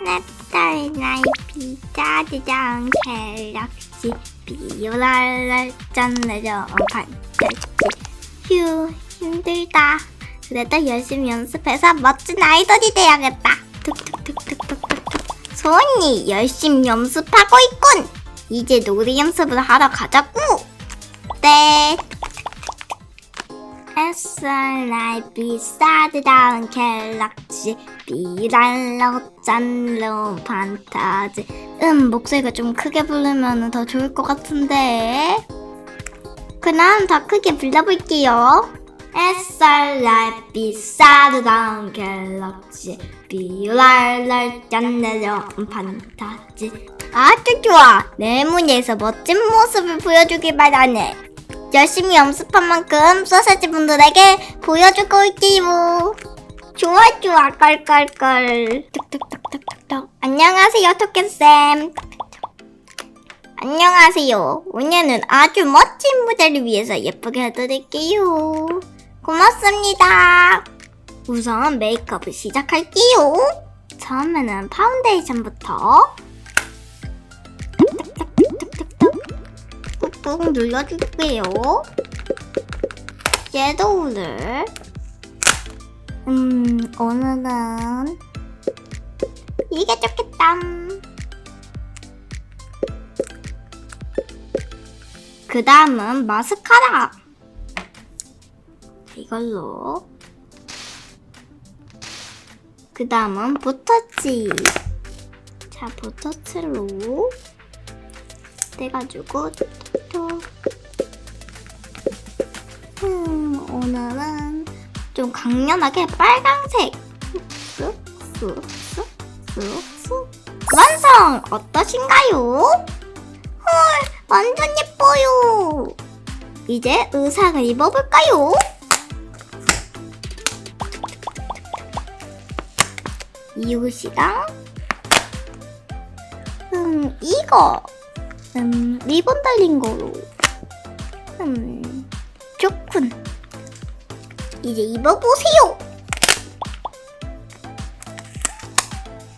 내 딸 나이 비자지장 갤럭시 비오랄랄 짠내려 반짝지 휴 힘들다. 그래도 열심히 연습해서 멋진 아이돌이 돼야겠다. 툭툭툭툭툭툭. 소은이 열심히 연습하고 있군. 이제 노래 연습을 하러 가자고. 네. SR 나이 비싸드다운 갤럭시 비랄로 짠로 판타지. 목소리가 좀 크게 부르면 더 좋을 것 같은데. 그럼 더 크게 불러볼게요. SR 나이 비싸드다운 갤럭시 비랄로 짠로 판타지. 아주 좋아. 내 무대에서 멋진 모습을 보여주길 바라네. 열심히 연습한 만큼 소세지 분들에게 보여주고 올게요. 좋아 껄껄껄. 툭툭툭툭툭. 안녕하세요 토끼쌤. 안녕하세요. 오늘은 아주 멋진 무대를 위해서 예쁘게 해드릴게요. 고맙습니다. 우선 메이크업을 시작할게요. 처음에는 파운데이션부터 꾹꾹 눌러줄게요. 섀도우를 오늘은 이게 좋겠다. 그 다음은 마스카라. 이걸로. 그 다음은 붓터치. 자, 붓터치로 떼가지고 오늘은 좀 강렬하게 빨강색. 완성! 어떠신가요? 헐, 완전 예뻐요. 이제 의상을 입어볼까요? 이 옷이랑 이거 리본 달린 거로 좋군. 이제 입어보세요.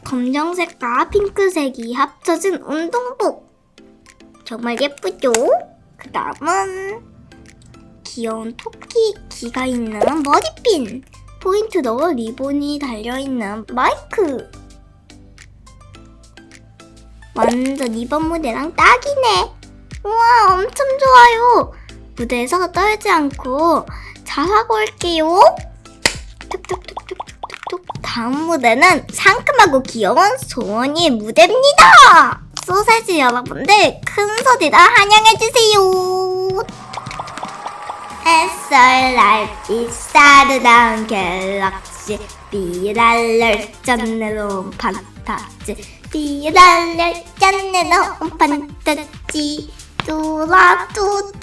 검정색과 핑크색이 합쳐진 운동복. 정말 예쁘죠? 그 다음은 귀여운 토끼 귀가 있는 머리핀. 포인트로 리본이 달려있는 마이크. 완전 이번 무대랑 딱이네. 우와, 엄청 좋아요. 무대에서 떨지 않고 잘하고 올게요. 툭툭툭툭툭툭. 다음 무대는 상큼하고 귀여운 소원이의 무대입니다. 소세지 여러분들 큰 소리로 환영해주세요. SR 비싸드다운 갤럭시 비랄럴 짠내로 판타지 비랄럴 짠내로 판타지 뚜라뚜따뚜.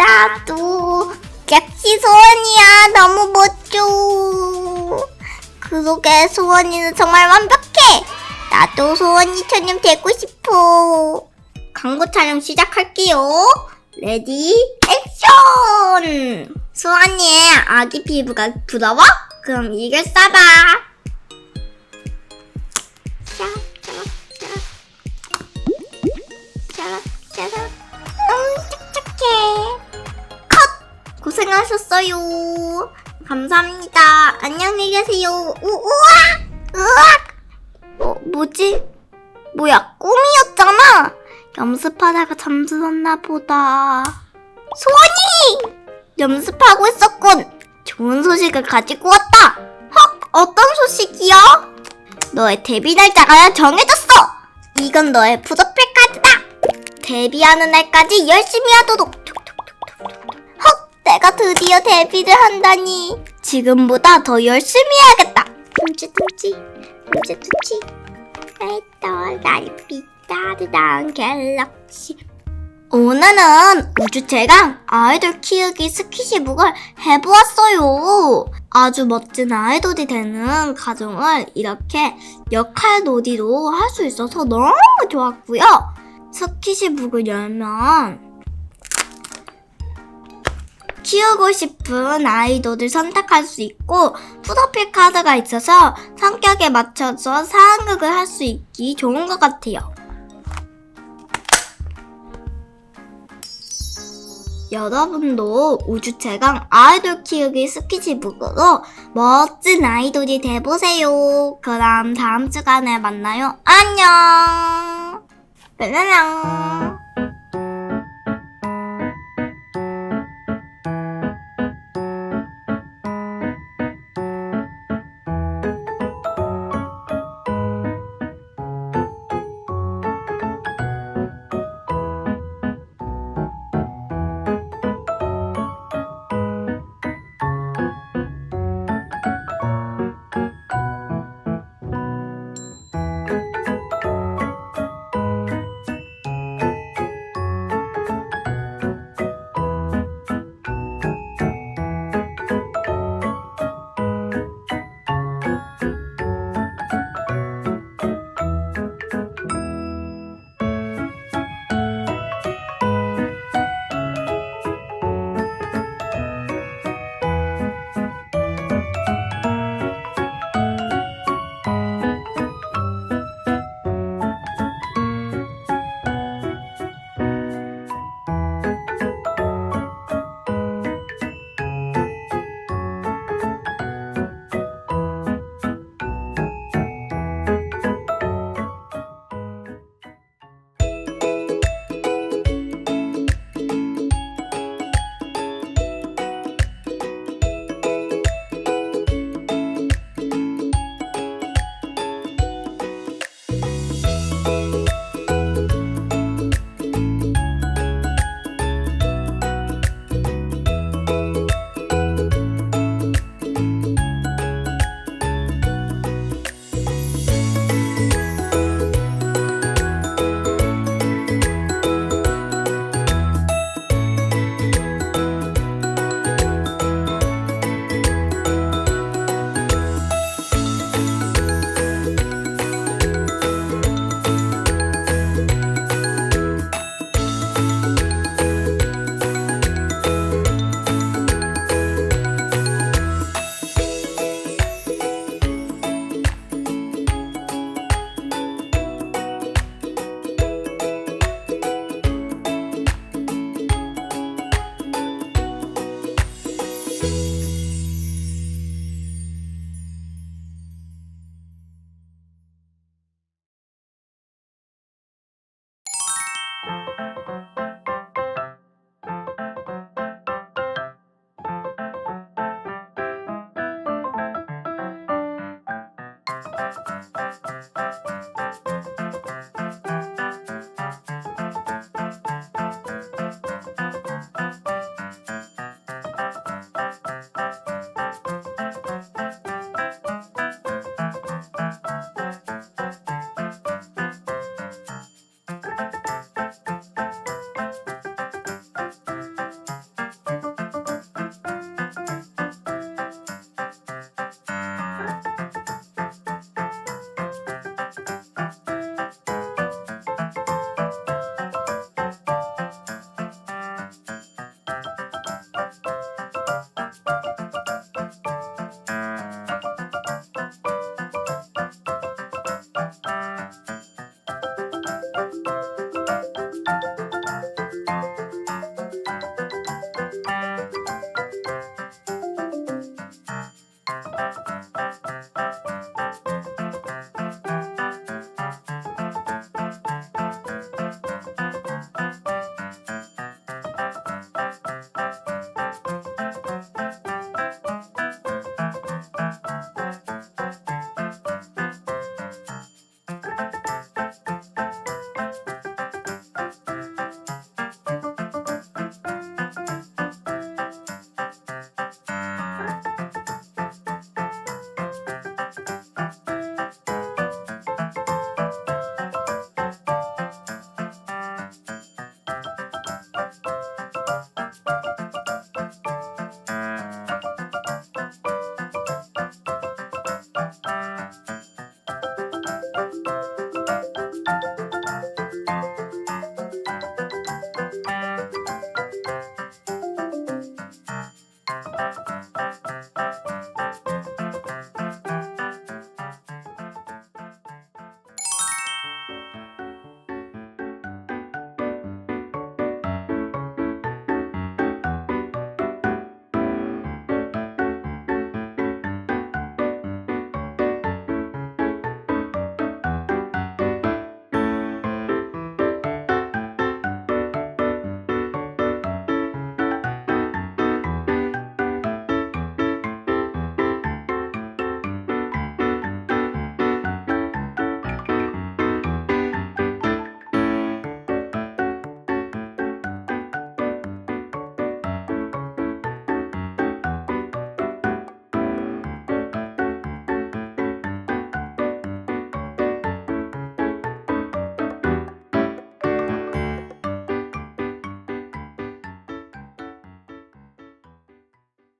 역시 소원이야. 너무 멋져. 그러게 소원이는 정말 완벽해. 나도 소원이처럼 되고 싶어. 광고 촬영 시작할게요. 레디 액션. 소원이의 아기 피부가 부러워? 그럼 이걸 써봐. 짜라짜라. 착착해. 컷! 고생하셨어요. 감사합니다. 안녕히 계세요. 우악! 뭐지? 뭐야, 꿈이었잖아. 연습하다가 잠들었나 보다. 소원이! 연습하고 있었군. 좋은 소식을 가지고 왔다. 헉, 어떤 소식이야? 너의 데뷔 날짜가 정해졌어. 이건 너의 프로필 카드다. 데뷔하는 날까지 열심히 하도록. 헉, 내가 드디어 데뷔를 한다니. 지금보다 더 열심히 해야겠다. 둠치둠치. 또 날빛 따뜻한 갤럭시. 오늘은 우주체감 아이돌 키우기 스키시북을 해보았어요. 아주 멋진 아이돌이 되는 과정을 이렇게 역할 놀이로 할 수 있어서 너무 좋았고요. 스키시북을 열면 키우고 싶은 아이돌을 선택할 수 있고 프로필 카드가 있어서 성격에 맞춰서 상황극을 할 수 있기 좋은 것 같아요. 여러분도 우주최강 아이돌 키우기 스키치북으로 멋진 아이돌이 돼보세요. 그럼 다음 시간에 만나요. 안녕. 뾰로롱.